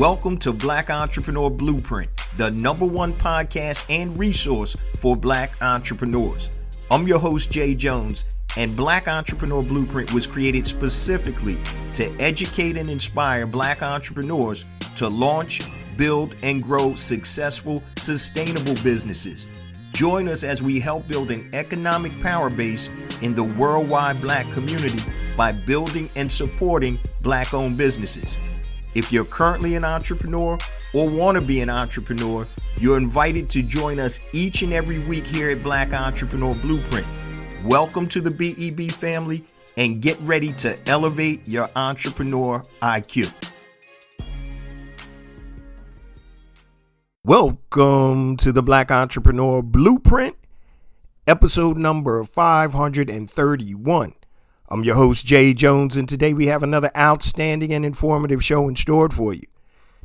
Welcome to Black Entrepreneur Blueprint, the #1 podcast and resource for Black entrepreneurs. I'm your host, Jay Jones, and Black Entrepreneur Blueprint was created specifically to educate and inspire Black entrepreneurs to launch, build, and grow successful, sustainable businesses. Join us as we help build an economic power base in the worldwide Black community by building and supporting Black-owned businesses. If you're currently an entrepreneur or want to be an entrepreneur, you're invited to join us each and every week here at Black Entrepreneur Blueprint. Welcome to the BEB family and get ready to elevate your entrepreneur IQ. Welcome to the Black Entrepreneur Blueprint, episode number 531. I'm your host, Jay Jones, and today we have another outstanding and informative show in store for you.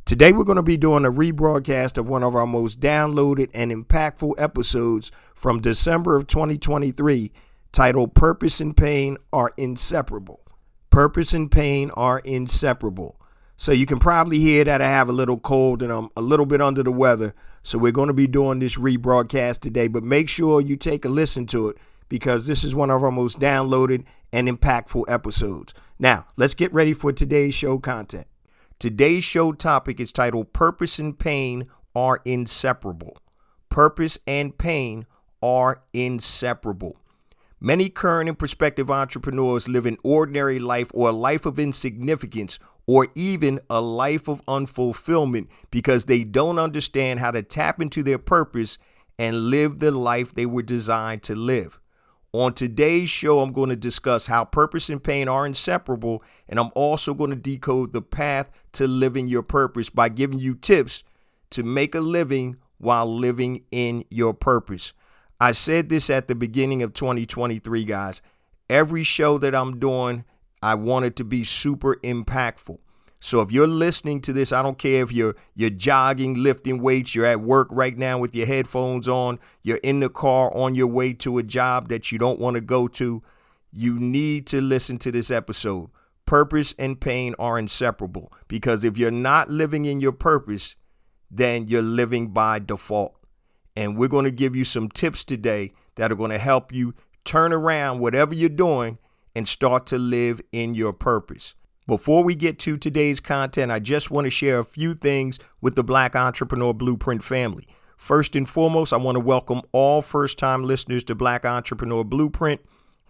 Today we're going to be doing a rebroadcast of one of our most downloaded and impactful episodes from December of 2023, titled Purpose and Pain Are Inseparable. Purpose and pain are inseparable. So you can probably hear that I have a little cold and I'm a little bit under the weather. So we're going to be doing this rebroadcast today, but make sure you take a listen to it because this is one of our most downloaded and impactful episodes. Now, let's get ready for today's show content. Today's show topic is titled Purpose and Pain Are Inseparable. Purpose and pain are inseparable. Many current and prospective entrepreneurs live an ordinary life or a life of insignificance or even a life of unfulfillment because they don't understand how to tap into their purpose and live the life they were designed to live. On today's show, I'm going to discuss how purpose and pain are inseparable, and I'm also going to decode the path to living your purpose by giving you tips to make a living while living in your purpose. I said this at the beginning of 2023, guys. Every show that I'm doing, I want it to be super impactful. So if you're listening to this, I don't care if you're jogging, lifting weights, you're at work right now with your headphones on, you're in the car on your way to a job that you don't want to go to, you need to listen to this episode. Purpose and pain are inseparable because if you're not living in your purpose, then you're living by default. And we're going to give you some tips today that are going to help you turn around whatever you're doing and start to live in your purpose. Before we get to today's content, I just want to share a few things with the Black Entrepreneur Blueprint family. First and foremost, I want to welcome all first-time listeners to Black Entrepreneur Blueprint.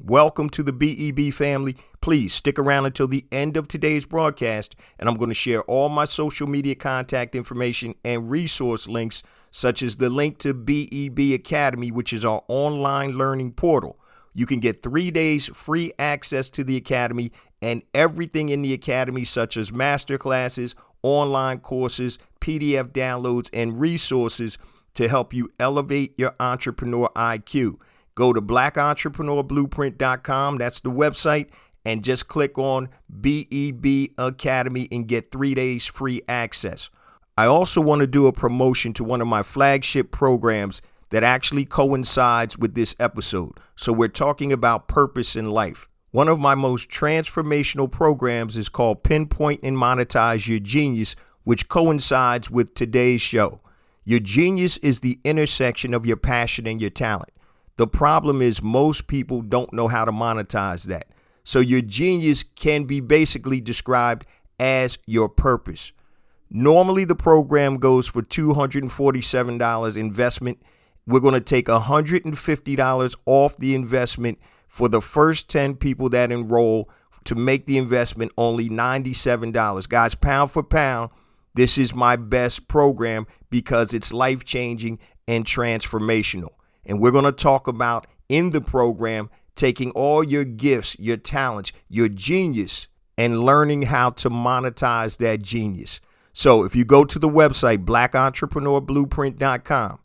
Welcome to the BEB family. Please stick around until the end of today's broadcast, and I'm going to share all my social media contact information and resource links, such as the link to BEB Academy, which is our online learning portal. You can get 3 days free access to the Academy and everything in the Academy, such as masterclasses, online courses, PDF downloads, and resources to help you elevate your entrepreneur IQ. Go to blackentrepreneurBlueprint.com. That's the website. And just click on BEB Academy and get 3 days free access. I also want to do a promotion to one of my flagship programs that actually coincides with this episode. So we're talking about purpose in life. One of my most transformational programs is called Pinpoint and Monetize Your Genius, which coincides with today's show. Your genius is the intersection of your passion and your talent. The problem is most people don't know how to monetize that. So your genius can be basically described as your purpose. Normally, the program goes for $247 investment. We're going to take $150 off the investment for the first 10 people that enroll to make the investment only $97. Guys, pound for pound, this is my best program because it's life-changing and transformational. And we're going to talk about in the program taking all your gifts, your talents, your genius, and learning how to monetize that genius. So if you go to the website, blackentrepreneurBlueprint.com,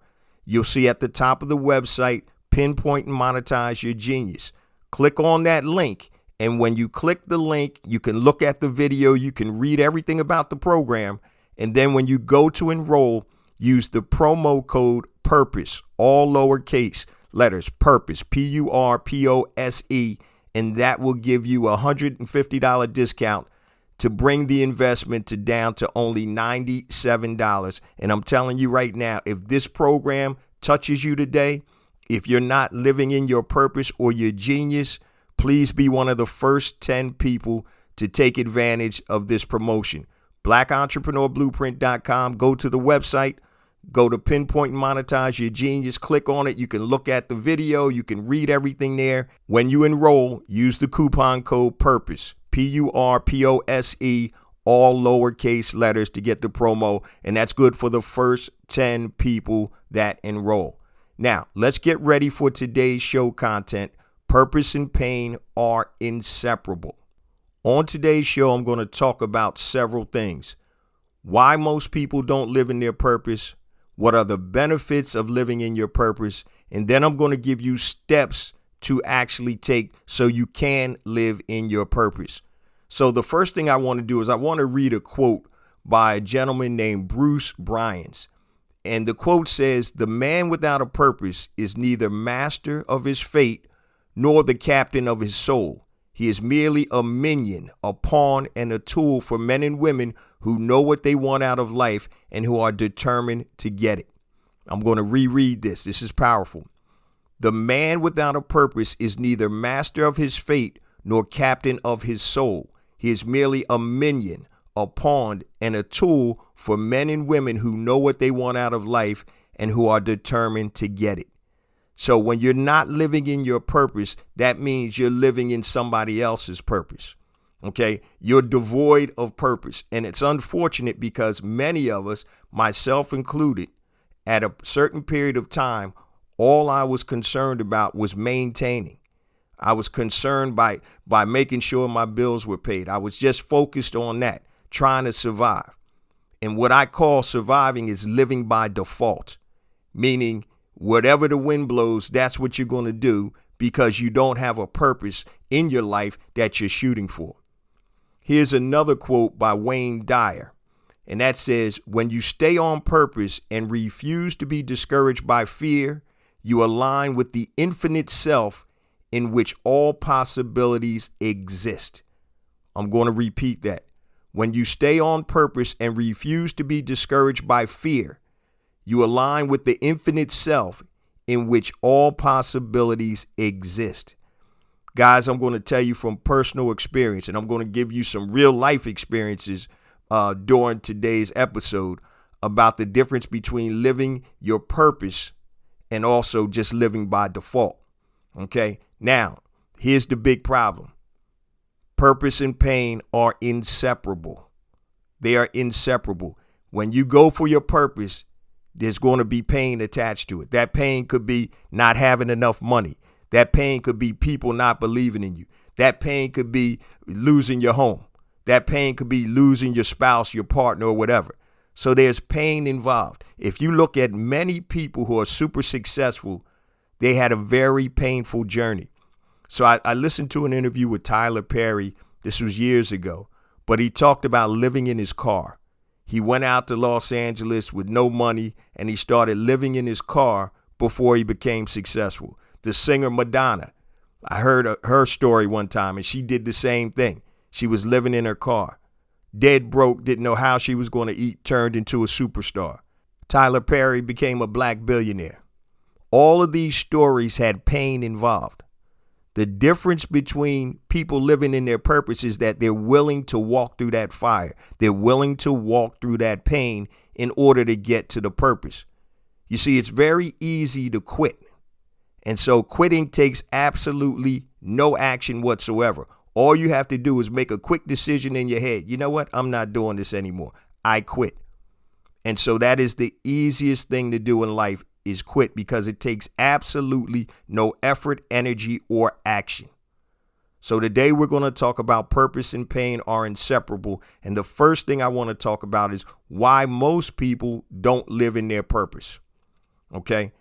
you'll see at the top of the website, Pinpoint and Monetize Your Genius. Click on that link. And when you click the link, you can look at the video. You can read everything about the program. And then when you go to enroll, use the promo code PURPOSE, all lowercase letters, PURPOSE, PURPOSE. And that will give you a $150 discount to bring the investment to down to only $97. And I'm telling you right now, if this program touches you today, if you're not living in your purpose or your genius, please be one of the first 10 people to take advantage of this promotion. BlackEntrepreneurBlueprint.com. Go to the website, go to Pinpoint and Monetize Your Genius. Click on it. You can look at the video. You can read everything there. When you enroll, use the coupon code PURPOSE, PURPOSE, all lowercase letters to get the promo. And that's good for the first 10 people that enroll. Now, let's get ready for today's show content. Purpose and pain are inseparable. On today's show, I'm going to talk about several things. Why most people don't live in their purpose, what are the benefits of living in your purpose, and then I'm going to give you steps to actually take so you can live in your purpose. So the first thing I want to do is I want to read a quote by a gentleman named Bruce Bryans. And the quote says, "The man without a purpose is neither master of his fate nor the captain of his soul. He is merely a minion, a pawn, and a tool for men and women who know what they want out of life and who are determined to get it." I'm going to reread this. This is powerful. "The man without a purpose is neither master of his fate nor captain of his soul. He is merely a minion, a pawn, and a tool for men and women who know what they want out of life and who are determined to get it." So when you're not living in your purpose, that means you're living in somebody else's purpose. Okay, you're devoid of purpose. And it's unfortunate because many of us, myself included, at a certain period of time, all I was concerned about was maintaining. I was concerned by making sure my bills were paid. I was just focused on that, trying to survive. And what I call surviving is living by default, meaning whatever the wind blows, that's what you're going to do because you don't have a purpose in your life that you're shooting for. Here's another quote by Wayne Dyer, and that says, "When you stay on purpose and refuse to be discouraged by fear, you align with the infinite self in which all possibilities exist." I'm going to repeat that. When you stay on purpose and refuse to be discouraged by fear, you align with the infinite self in which all possibilities exist. Guys, I'm going to tell you from personal experience, and I'm going to give you some real life experiences during today's episode about the difference between living your purpose and also just living by default. Okay, now, here's the big problem. Purpose and pain are inseparable. They are inseparable. When you go for your purpose, there's going to be pain attached to it. That pain could be not having enough money. That pain could be people not believing in you. That pain could be losing your home. That pain could be losing your spouse, your partner, or whatever. So there's pain involved. If you look at many people who are super successful, they had a very painful journey. So I listened to an interview with Tyler Perry. This was years ago, but he talked about living in his car. He went out to Los Angeles with no money, and he started living in his car before he became successful. The singer Madonna, I heard her story one time, and she did the same thing. She was living in her car. Dead broke, didn't know how she was going to eat, turned into a superstar. Tyler Perry became a black billionaire. All of these stories had pain involved. The difference between people living in their purpose is that they're willing to walk through that fire. They're willing to walk through that pain in order to get to the purpose. You see, it's very easy to quit. And so quitting takes absolutely no action whatsoever. All you have to do is make a quick decision in your head. You know what? I'm not doing this anymore. I quit. And so that is the easiest thing to do in life, is quit, because it takes absolutely no effort, energy, or action. So today we're going to talk about purpose and pain are inseparable. And the first thing I want to talk about is why most people don't live in their purpose. Okay.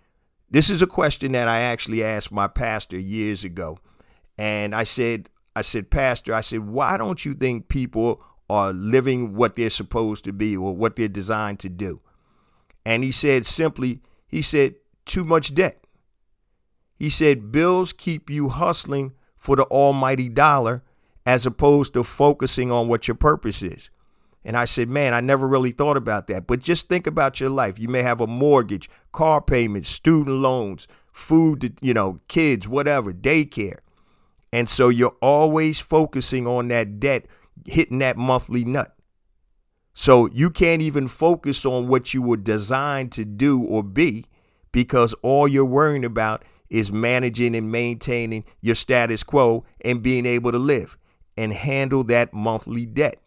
This is a question that I actually asked my pastor years ago. And I said, Pastor, why don't you think people are living what they're supposed to be or what they're designed to do? And he said simply, too much debt. He said, bills keep you hustling for the almighty dollar, as opposed to focusing on what your purpose is. And I said, man, I never really thought about that. But just think about your life. You may have a mortgage, car payments, student loans, food, kids, whatever, daycare. And so you're always focusing on that debt, hitting that monthly nut. So you can't even focus on what you were designed to do or be, because all you're worrying about is managing and maintaining your status quo and being able to live and handle that monthly debt.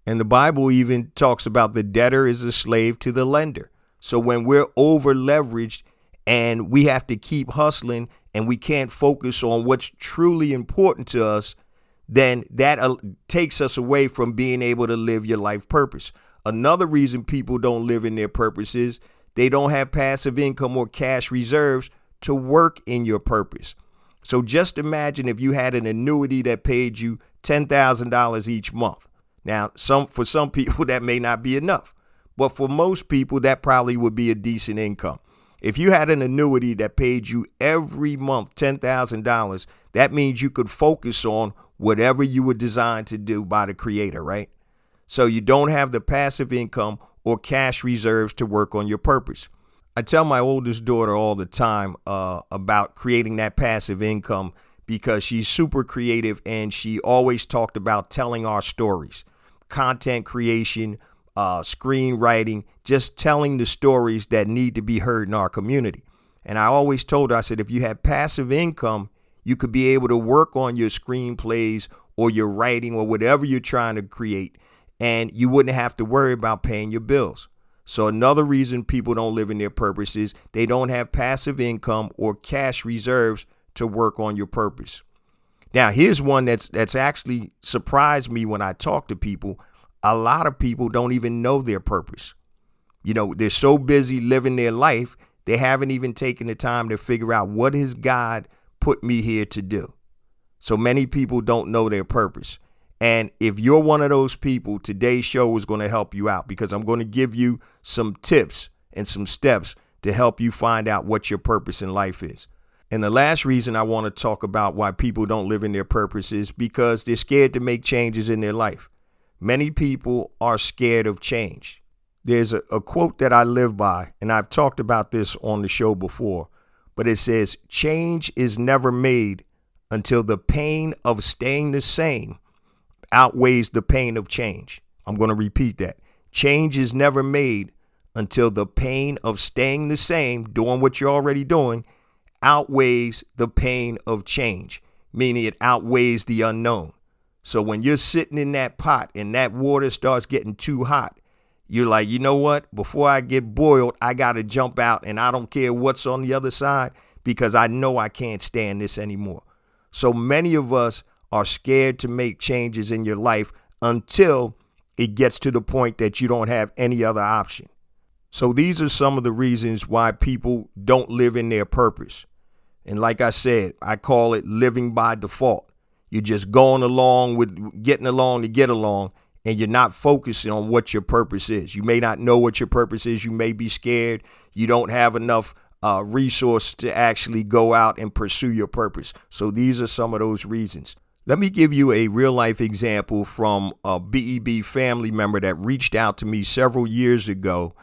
And the Bible even talks about the debtor is a slave to the lender. So when we're over leveraged and we have to keep hustling and we can't focus on what's truly important to us, then that takes us away from being able to live your life purpose. Another reason people don't live in their purpose is they don't have passive income or cash reserves to work in your purpose. So just imagine if you had an annuity that paid you $10,000 each month. Now, for some people, that may not be enough, but for most people, that probably would be a decent income. If you had an annuity that paid you every month $10,000, that means you could focus on whatever you were designed to do by the Creator, right? So you don't have the passive income or cash reserves to work on your purpose. I tell my oldest daughter all the time about creating that passive income because she's super creative and she always talked about telling our stories, content creation, screenwriting, just telling the stories that need to be heard in our community. And I always told her, I said, if you had passive income, you could be able to work on your screenplays or your writing or whatever you're trying to create, and you wouldn't have to worry about paying your bills. So another reason people don't live in their purpose is they don't have passive income or cash reserves to work on your purpose. Now, here's one that's actually surprised me when I talk to people. A lot of people don't even know their purpose. They're so busy living their life, they haven't even taken the time to figure out what has God put me here to do. So many people don't know their purpose. And if you're one of those people, today's show is going to help you out because I'm going to give you some tips and some steps to help you find out what your purpose in life is. And the last reason I want to talk about why people don't live in their purpose is because they're scared to make changes in their life. Many people are scared of change. There's a quote that I live by, and I've talked about this on the show before, but it says, change is never made until the pain of staying the same outweighs the pain of change. I'm going to repeat that. Change is never made until the pain of staying the same, doing what you're already doing, outweighs the pain of change, meaning it outweighs the unknown. So when you're sitting in that pot and that water starts getting too hot, you're like, you know what? Before I get boiled, I got to jump out, and I don't care what's on the other side because I know I can't stand this anymore. So many of us are scared to make changes in your life until it gets to the point that you don't have any other option. So these are some of the reasons why people don't live in their purpose. And like I said, I call it living by default. You're just going along with getting along to get along, and you're not focusing on what your purpose is. You may not know what your purpose is. You may be scared. You don't have enough resource to actually go out and pursue your purpose. So these are some of those reasons. Let me give you a real life example from a BEB family member that reached out to me several years ago,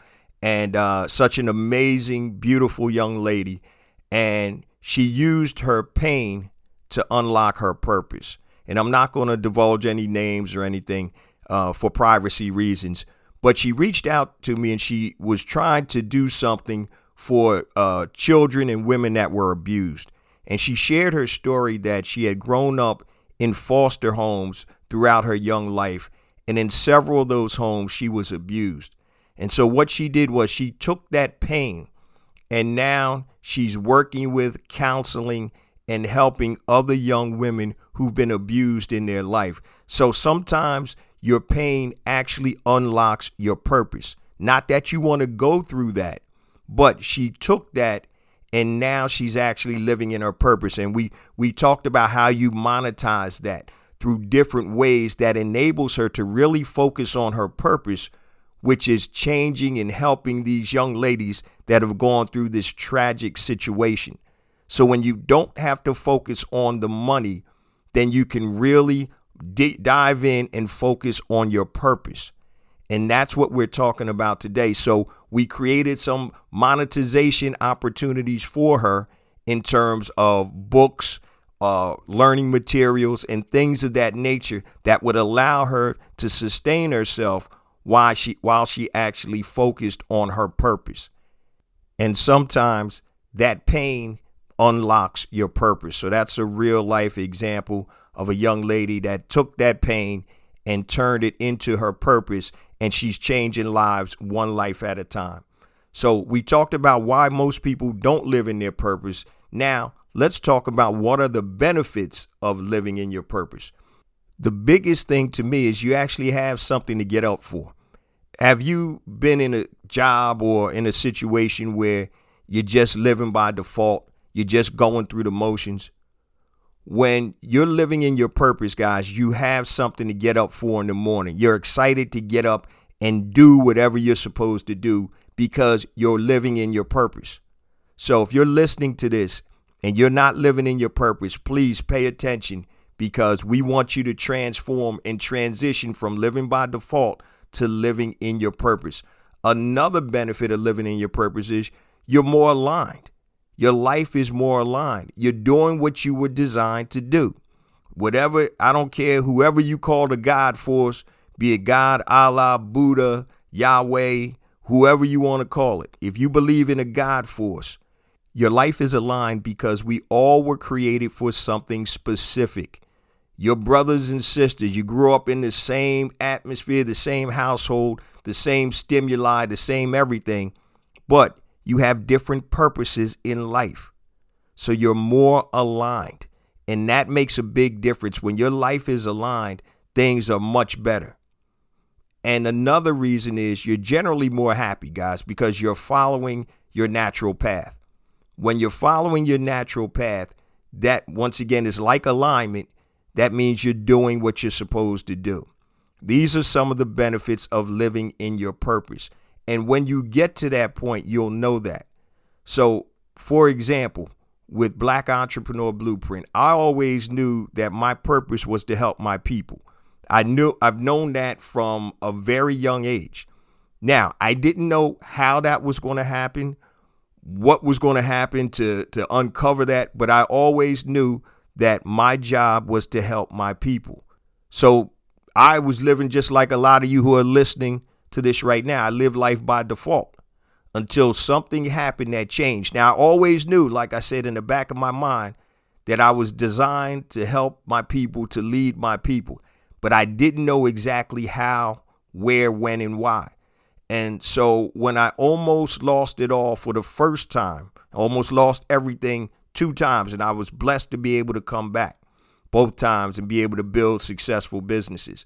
and such an amazing, beautiful young lady. And she used her pain to unlock her purpose. And I'm not going to divulge any names or anything for privacy reasons, but she reached out to me and she was trying to do something for children and women that were abused. And she shared her story that she had grown up in foster homes throughout her young life. And in several of those homes, she was abused. And so what she did was she took that pain, and now she's working with, counseling, and helping other young women who've been abused in their life. So sometimes your pain actually unlocks your purpose. Not that you want to go through that, but she took that and now she's actually living in her purpose. And we talked about how you monetize that through different ways that enables her to really focus on her purpose, which is changing and helping these young ladies that have gone through this tragic situation. So when you don't have to focus on the money, then you can really dive in and focus on your purpose. And that's what we're talking about today. So we created some monetization opportunities for her in terms of books, learning materials, and things of that nature that would allow her to sustain herself while she actually focused on her purpose. And sometimes that pain unlocks your purpose. So that's a real life example of a young lady that took that pain and turned it into her purpose, and she's changing lives one life at a time. So we talked about why most people don't live in their purpose. Now, let's talk about what are the benefits of living in your purpose. The biggest thing to me is you actually have something to get up for. Have you been in a job or in a situation where you're just living by default? You're just going through the motions? When you're living in your purpose, guys, you have something to get up for in the morning. You're excited to get up and do whatever you're supposed to do because you're living in your purpose. So if you're listening to this and you're not living in your purpose, please pay attention, because we want you to transform and transition from living by default to living in your purpose. Another benefit of living in your purpose is you're more aligned. Your life is more aligned. You're doing what you were designed to do. Whatever, I don't care, whoever you call the God force, be it God, Allah, Buddha, Yahweh, whoever you want to call it. If you believe in a God force, your life is aligned because we all were created for something specific. Your brothers and sisters, you grew up in the same atmosphere, the same household, the same stimuli, the same everything, but you have different purposes in life. So you're more aligned, and that makes a big difference. When your life is aligned, things are much better. And another reason is you're generally more happy, guys, because you're following your natural path. When you're following your natural path, that once again is like alignment. That means you're doing what you're supposed to do. These are some of the benefits of living in your purpose. And when you get to that point, you'll know that. So, for example, with Black Entrepreneur Blueprint, I always knew that my purpose was to help my people. I've known that from a very young age. Now, I didn't know how that was going to happen, what was going to happen to uncover that, but I always knew that my job was to help my people. So I was living just like a lot of you who are listening to this right now. I live life by default until something happened that changed. Now, I always knew, like I said, in the back of my mind, that I was designed to help my people, to lead my people, but I didn't know exactly how, where, when, and why. And so when I almost lost it all for the first time, almost lost everything 2 times, and I was blessed to be able to come back both times and be able to build successful businesses.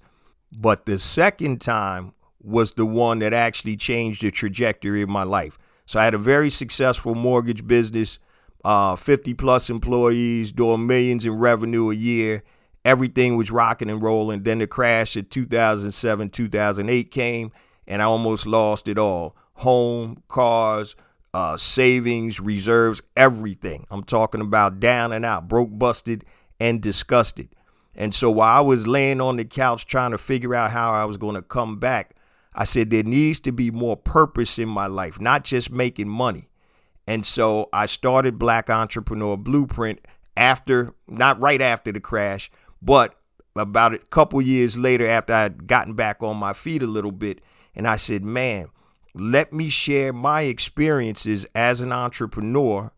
But the second time was the one that actually changed the trajectory of my life. So I had a very successful mortgage business, 50 plus employees, doing millions in revenue a year. Everything was rocking and rolling. Then the crash of 2007, 2008 came, and I almost lost it all. Home, cars, savings, reserves, everything. I'm talking about down and out, broke, busted, and disgusted. And so while I was laying on the couch trying to figure out how I was going to come back, I said there needs to be more purpose in my life, not just making money. And so I started Black Entrepreneur Blueprint not right after the crash, but about a couple years later, after I had gotten back on my feet a little bit. And I said, man, let me share my experiences as an entrepreneur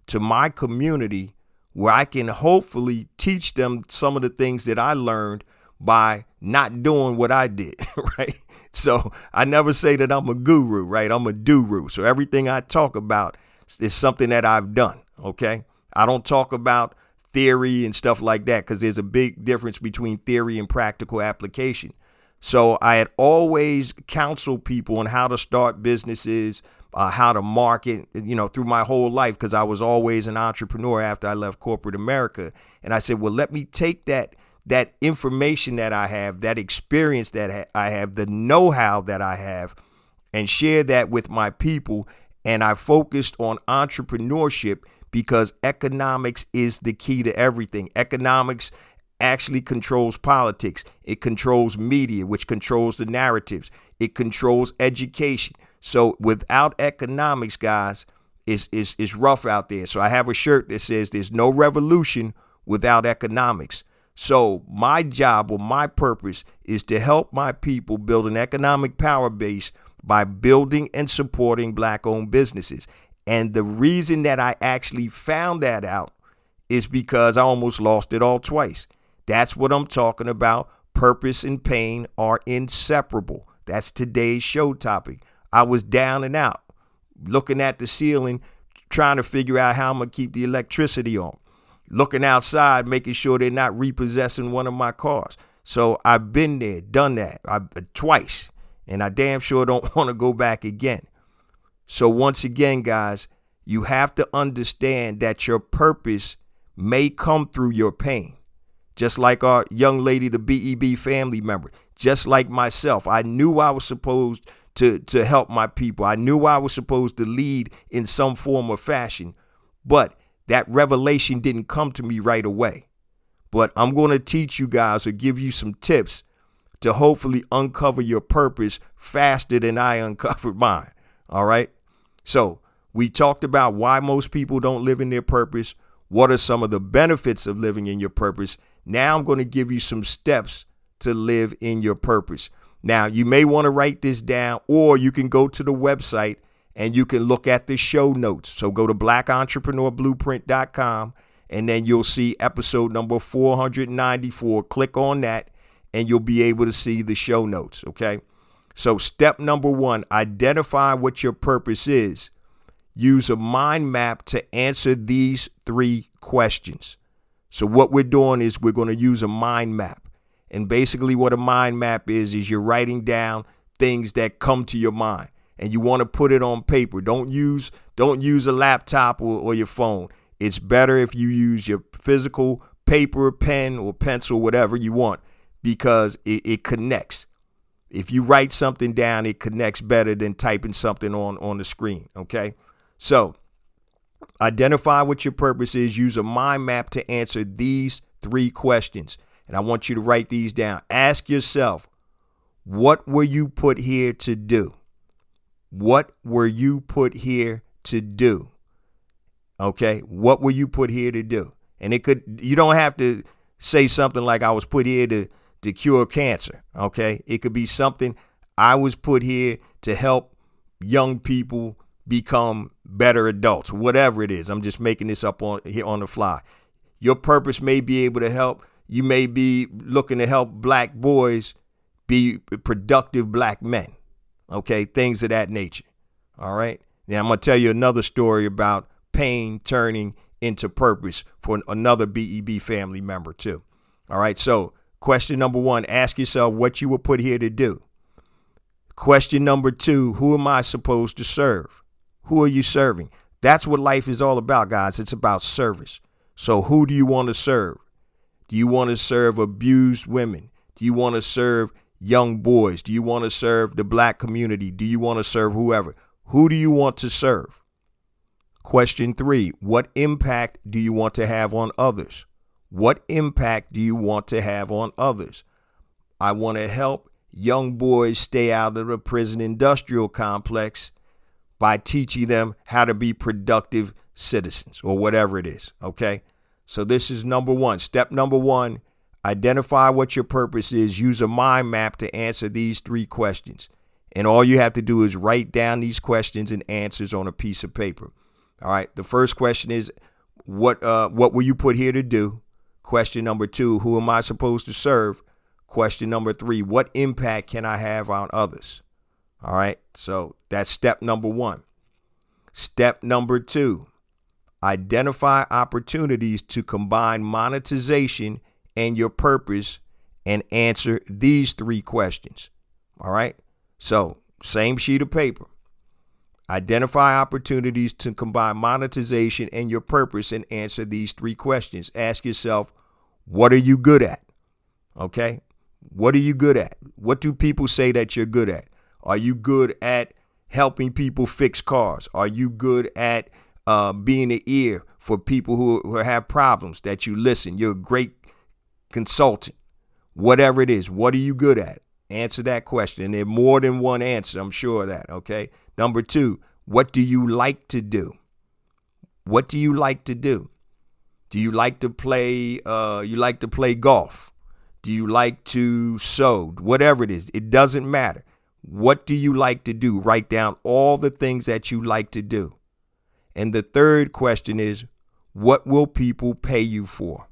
to my community, where I can hopefully teach them some of the things that I learned by not doing what I did, right? So I never say that I'm a guru, right? I'm a do-ru. So everything I talk about is something that I've done, okay? I don't talk about theory and stuff like that, because there's a big difference between theory and practical application. So I had always counseled people on how to start businesses, how to market, through my whole life, because I was always an entrepreneur after I left corporate America. And I said, well, let me take that information that I have, that experience that I have, the know-how that I have, and share that with my people. And I focused on entrepreneurship because economics is the key to everything. Economics actually controls politics. It controls media, which controls the narratives. It controls education. So without economics, guys, it's rough out there. So I have a shirt that says there's no revolution without economics. So my job or my purpose is to help my people build an economic power base by building and supporting Black-owned businesses. And the reason that I actually found that out is because I almost lost it all twice. That's what I'm talking about. Purpose and pain are inseparable. That's today's show topic. I was down and out, looking at the ceiling, trying to figure out how I'm going to keep the electricity on. Looking outside, making sure they're not repossessing one of my cars. So I've been there, done that twice, and I damn sure don't want to go back again. So once again, guys, you have to understand that your purpose may come through your pain. Just like our young lady, the BEB family member, just like myself, I knew I was supposed to help my people. I knew I was supposed to lead in some form or fashion, but that revelation didn't come to me right away. But I'm going to teach you guys or give you some tips to hopefully uncover your purpose faster than I uncovered mine. All right. So we talked about why most people don't live in their purpose. What are some of the benefits of living in your purpose? Now I'm going to give you some steps to live in your purpose. Now, you may want to write this down, or you can go to the website and you can look at the show notes. So go to blackentrepreneurblueprint.com and then you'll see episode number 494. Click on that and you'll be able to see the show notes. OK, so step number 1, identify what your purpose is. Use a mind map to answer these 3 questions. So what we're doing is we're going to use a mind map. And basically what a mind map is you're writing down things that come to your mind. And you want to put it on paper. Don't use a laptop or your phone. It's better if you use your physical paper, pen, or pencil, whatever you want, because it connects. If you write something down, it connects better than typing something on the screen. Okay, so identify what your purpose is. Use a mind map to answer these 3 questions. And I want you to write these down. Ask yourself, what were you put here to do? What were you put here to do? Okay, what were you put here to do? And you don't have to say something like I was put here to cure cancer. Okay, it could be something I was put here to help young people become better adults, whatever it is. I'm just making this up on the fly. Your purpose may be able to help. You may be looking to help Black boys be productive Black men. Okay, things of that nature. All right. Now, I'm going to tell you another story about pain turning into purpose for another BEB family member, too. All right. So question number 1, ask yourself what you were put here to do. Question number 2, who am I supposed to serve? Who are you serving? That's what life is all about, guys. It's about service. So who do you want to serve? Do you want to serve abused women? Do you want to serve young boys? Do you want to serve the Black community? Do you want to serve whoever? Who do you want to serve? Question 3, what impact do you want to have on others? What impact do you want to have on others? I want to help young boys stay out of the prison industrial complex by teaching them how to be productive citizens or whatever it is. Okay. So this is number 1. Step number 1, identify what your purpose is. Use a mind map to answer these 3 questions. And all you have to do is write down these questions and answers on a piece of paper. All right. The first question is, what were you put here to do? Question number 2, who am I supposed to serve? Question number 3, what impact can I have on others? All right. So that's step number 1. Step number 2. Identify opportunities to combine monetization and your purpose and answer these 3 questions. All right. So same sheet of paper. Identify opportunities to combine monetization and your purpose and answer these 3 questions. Ask yourself, what are you good at? Okay. What are you good at? What do people say that you're good at? Are you good at helping people fix cars? Are you good at being an ear for people who have problems, that you listen? You're a great consultant, whatever it is. What are you good at? Answer that question. And there's more than one answer, I'm sure of that, okay? Number 2, what do you like to do? What do you like to do? Do you like to play golf? Do you like to sew? Whatever it is, it doesn't matter. What do you like to do? Write down all the things that you like to do. And the third question is, what will people pay you for?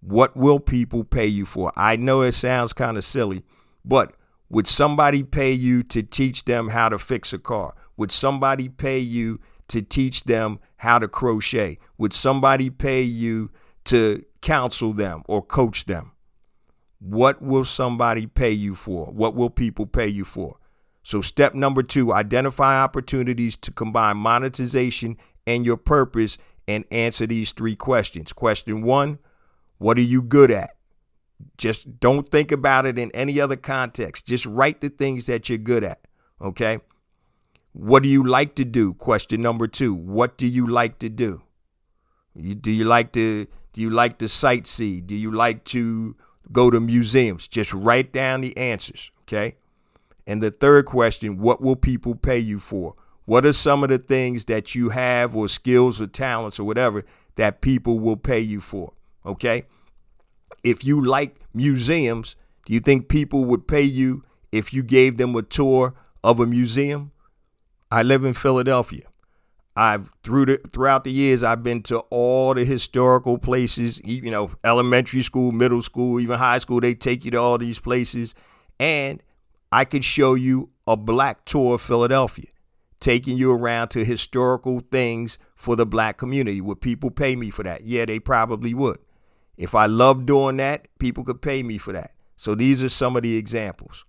What will people pay you for? I know it sounds kind of silly, but would somebody pay you to teach them how to fix a car? Would somebody pay you to teach them how to crochet? Would somebody pay you to counsel them or coach them? What will somebody pay you for? What will people pay you for? So step number 2, identify opportunities to combine monetization and your purpose and answer these 3 questions. Question 1, what are you good at? Just don't think about it in any other context. Just write the things that you're good at, okay? What do you like to do? Question number 2, what do you like to do? Do you like to sightsee? Do you like to go to museums? Just write down the answers, okay? And the third question, what will people pay you for? What are some of the things that you have or skills or talents or whatever that people will pay you for, okay? If you like museums, do you think people would pay you if you gave them a tour of a museum? I live in Philadelphia. Throughout the years, I've been to all the historical places, elementary school, middle school, even high school. They take you to all these places. And I could show you a black tour of Philadelphia, taking you around to historical things for the black community. Would people pay me for that? Yeah, they probably would. If I love doing that, people could pay me for that. So these are some of the examples.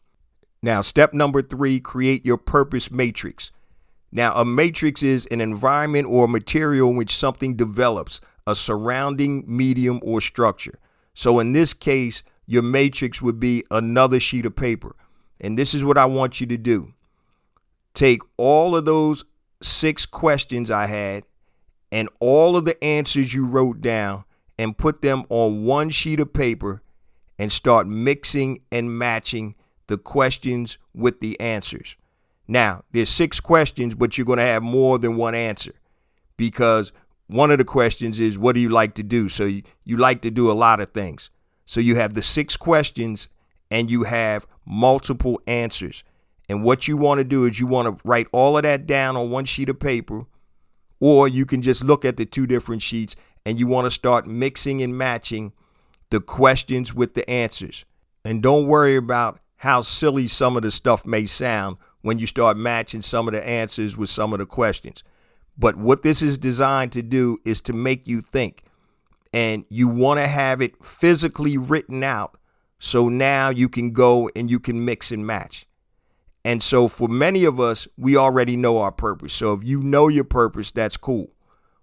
Now, step number 3, create your purpose matrix. Now, a matrix is an environment or material in which something develops, a surrounding medium or structure. So in this case, your matrix would be another sheet of paper. And this is what I want you to do. Take all of those 6 questions I had and all of the answers you wrote down and put them on one sheet of paper and start mixing and matching the questions with the answers. Now, there's 6 questions, but you're going to have more than one answer because one of the questions is, what do you like to do? So you like to do a lot of things. So you have the 6 questions and you have multiple answers. And what you want to do is you want to write all of that down on one sheet of paper, or you can just look at the 2 different sheets and you want to start mixing and matching the questions with the answers. And don't worry about how silly some of the stuff may sound when you start matching some of the answers with some of the questions. But what this is designed to do is to make you think. And you want to have it physically written out so now you can go and you can mix and match. And so for many of us, we already know our purpose. So if you know your purpose, that's cool.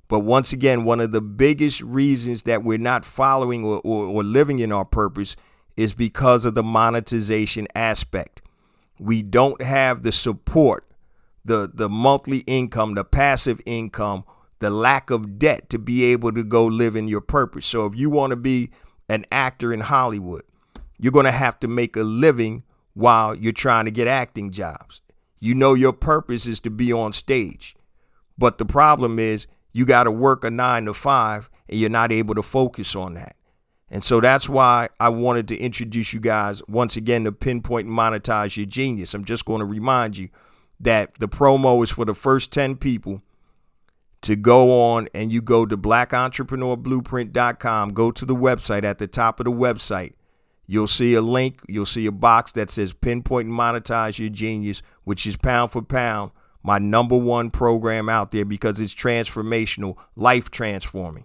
But once again, one of the biggest reasons that we're not following or living in our purpose is because of the monetization aspect. We don't have the support, the monthly income, the passive income, the lack of debt to be able to go live in your purpose. So if you want to be an actor in Hollywood, you're going to have to make a living while you're trying to get acting jobs. You know your purpose is to be on stage. But the problem is you got to work a 9 to 5 and you're not able to focus on that. And so that's why I wanted to introduce you guys once again to Pinpoint and Monetize Your Genius. I'm just going to remind you that the promo is for the first 10 people to go on and you go to blackentrepreneurBlueprint.com. Go to the website. At the top of the website, you'll see a link. You'll see a box that says Pinpoint and Monetize Your Genius, which is pound for pound my #1 program out there because it's transformational, life transforming.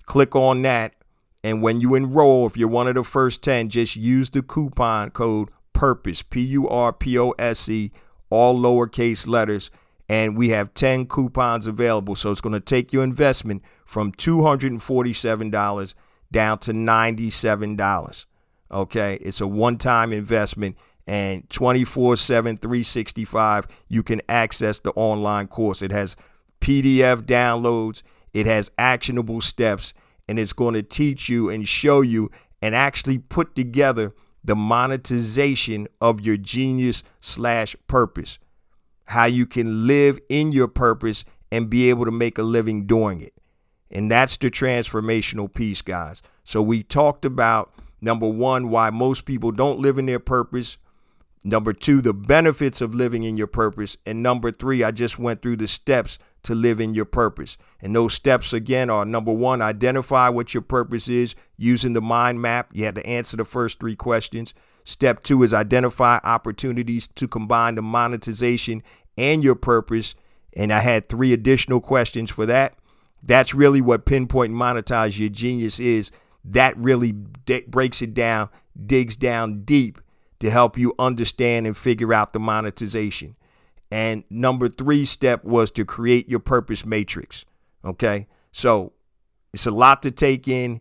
Click on that. And when you enroll, if you're one of the first 10, just use the coupon code PURPOSE, PURPOSE, all lowercase letters. And we have 10 coupons available. So it's going to take your investment from $247 down to $97. Okay, it's a one-time investment, and 24/7, 365, you can access the online course. It has PDF downloads. It has actionable steps. And it's going to teach you and show you and actually put together the monetization of your genius/purpose, how you can live in your purpose and be able to make a living doing it. And that's the transformational piece, guys. So we talked about, number one, why most people don't live in their purpose. Number two, the benefits of living in your purpose. And number three, I just went through the steps to live in your purpose. And those steps, again, are number one, identify what your purpose is using the mind map. You had to answer the first three questions. Step two is identify opportunities to combine the monetization and your purpose. And I had three additional questions for that. That's really what Pinpoint and Monetize Your Genius is. That really breaks it down, digs down deep to help you understand and figure out the monetization. And number three step was to create your purpose matrix. Okay, so it's a lot to take in.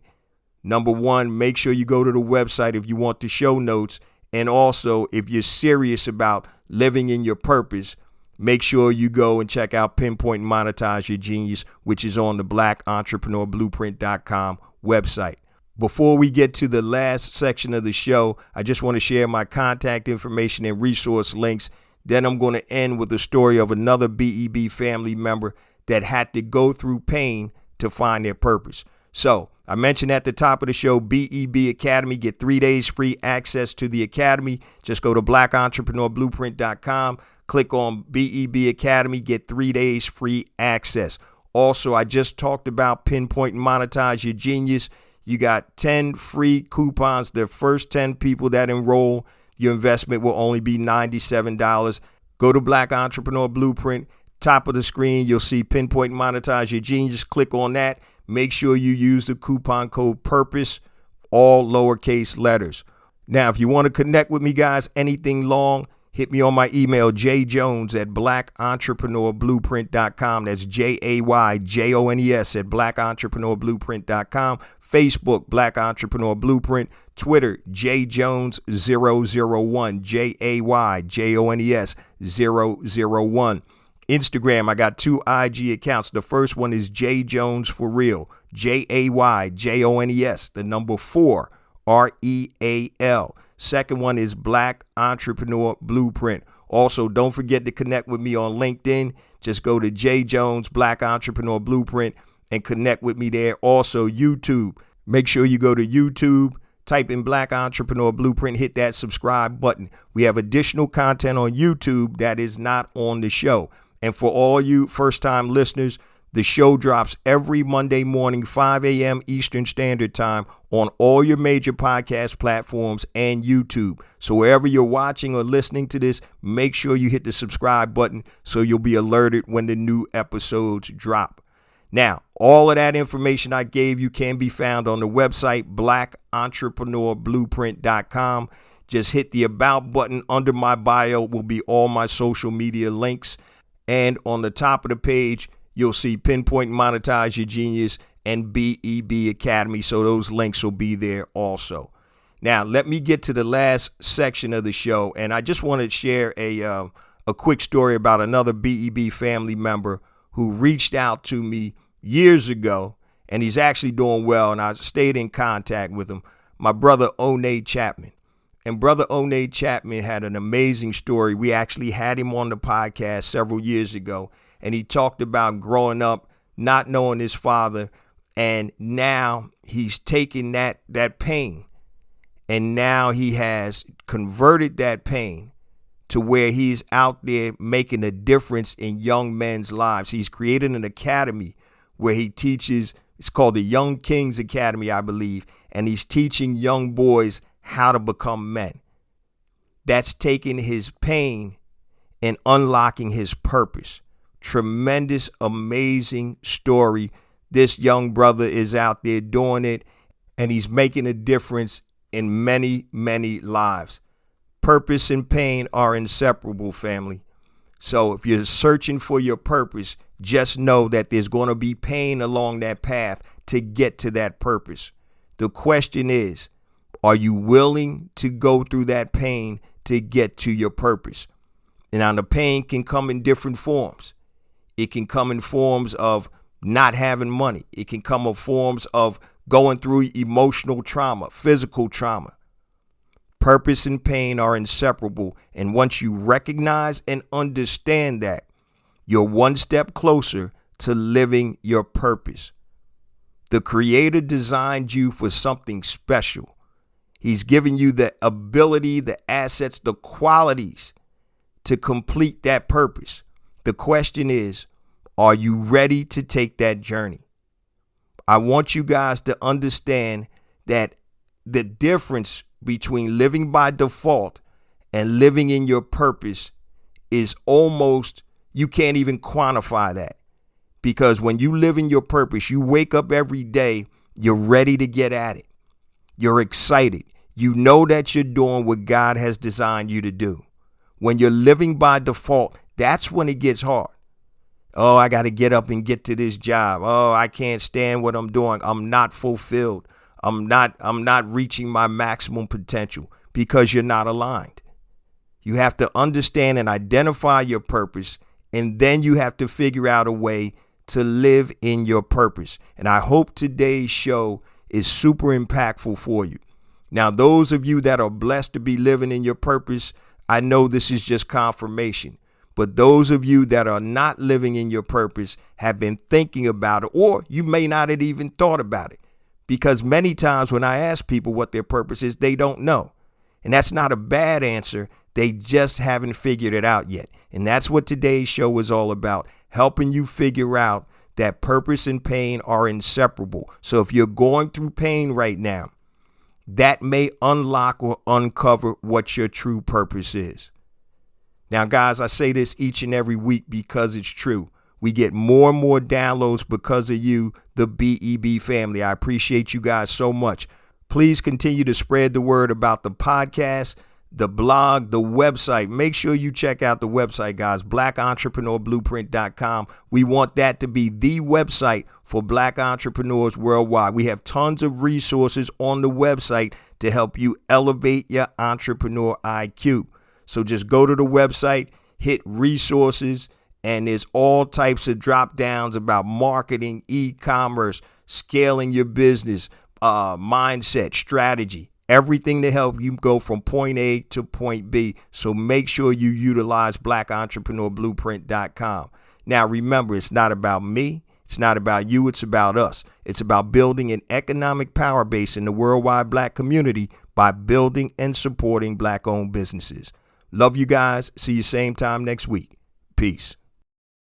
Number one, make sure you go to the website if you want the show notes. And also, if you're serious about living in your purpose, make sure you go and check out Pinpoint and Monetize Your Genius, which is on the blackentrepreneurblueprint.com website. Before we get to the last section of the show, I just want to share my contact information and resource links. Then I'm going to end with the story of another BEB family member that had to go through pain to find their purpose. So I mentioned at the top of the show, BEB Academy, get 3 days free access to the Academy. Just go to blackentrepreneurblueprint.com. Click on BEB Academy, get 3 days free access. Also, I just talked about Pinpoint and Monetize Your Genius. You got 10 free coupons. The first 10 people that enroll, your investment will only be $97. Go to Black Entrepreneur Blueprint. Top of the screen, you'll see Pinpoint and Monetize Your Genius. Click on that. Make sure you use the coupon code PURPOSE, all lowercase letters. Now, if you want to connect with me, guys, anything long, hit me on my email, jayjones@blackentrepreneurblueprint.com. That's JAYJONES at blackentrepreneurblueprint.com. Facebook, Black Entrepreneur Blueprint. Twitter, jjones001, JAYJONES 001. Instagram, I got 2 IG accounts. The first one is J Jones for Real, JAYJONES, the number 4, REAL. Second one is Black Entrepreneur Blueprint. Also, don't forget to connect with me on LinkedIn. Just go to J Jones Black Entrepreneur Blueprint and connect with me there. Also, YouTube. Make sure you go to YouTube, type in Black Entrepreneur Blueprint, hit that subscribe button. We have additional content on YouTube that is not on the show. And for all you first-time listeners, the show drops every Monday morning, 5 a.m. Eastern Standard Time on all your major podcast platforms and YouTube. So wherever you're watching or listening to this, make sure you hit the subscribe button so you'll be alerted when the new episodes drop. Now, all of that information I gave you can be found on the website, blackentrepreneurblueprint.com. Just hit the About button. Under my bio will be all my social media links. And on the top of the page, you'll see Pinpoint and Monetize Your Genius and BEB Academy. So those links will be there also. Now, let me get to the last section of the show. And I just want to share a quick story about another BEB family member who reached out to me years ago. And he's actually doing well. And I stayed in contact with him. My brother, Onay Chapman. And Brother Onay Chapman had an amazing story. We actually had him on the podcast several years ago. And he talked about growing up, not knowing his father. And now he's taken that pain. And now he has converted that pain to where he's out there making a difference in young men's lives. He's created an academy where he teaches. It's called the Young Kings Academy, I believe. And he's teaching young boys how to become men. That's taking his pain and unlocking his purpose. Tremendous, amazing story. This young brother is out there doing it, and he's making a difference in many, many lives. Purpose and pain are inseparable, family. So if you're searching for your purpose, just know that there's going to be pain along that path to get to that purpose. The question is, are you willing to go through that pain to get to your purpose? And now the pain can come in different forms. It can come in forms of not having money. It can come in forms of going through emotional trauma, physical trauma. Purpose and pain are inseparable. And once you recognize and understand that, you're one step closer to living your purpose. The Creator designed you for something special. He's given you the ability, the assets, the qualities to complete that purpose. The question is, are you ready to take that journey? I want you guys to understand that the difference between living by default and living in your purpose is almost, you can't even quantify that. Because when you live in your purpose, you wake up every day, you're ready to get at it. You're excited. You know that you're doing what God has designed you to do. When you're living by default, that's when it gets hard. Oh, I got to get up and get to this job. Oh, I can't stand what I'm doing. I'm not fulfilled. I'm not reaching my maximum potential because you're not aligned. You have to understand and identify your purpose, and then you have to figure out a way to live in your purpose. And I hope today's show is super impactful for you. Now, those of you that are blessed to be living in your purpose, I know this is just confirmation. But those of you that are not living in your purpose have been thinking about it, or you may not have even thought about it. Because many times when I ask people what their purpose is, they don't know. And that's not a bad answer. They just haven't figured it out yet. And that's what today's show is all about, helping you figure out that purpose and pain are inseparable. So if you're going through pain right now, that may unlock or uncover what your true purpose is. Now, guys, I say this each and every week because it's true. We get more and more downloads because of you, the BEB family. I appreciate you guys so much. Please continue to spread the word about the podcast, the blog, the website. Make sure you check out the website, guys, blackentrepreneurblueprint.com. We want that to be the website for Black entrepreneurs worldwide. We have tons of resources on the website to help you elevate your entrepreneur IQ. So just go to the website, hit resources, and there's all types of drop downs about marketing, e-commerce, scaling your business, mindset, strategy, everything to help you go from point A to point B. So make sure you utilize blackentrepreneurblueprint.com. Now, remember, it's not about me. It's not about you. It's about us. It's about building an economic power base in the worldwide Black community by building and supporting Black-owned businesses. Love you guys. See you same time next week. Peace.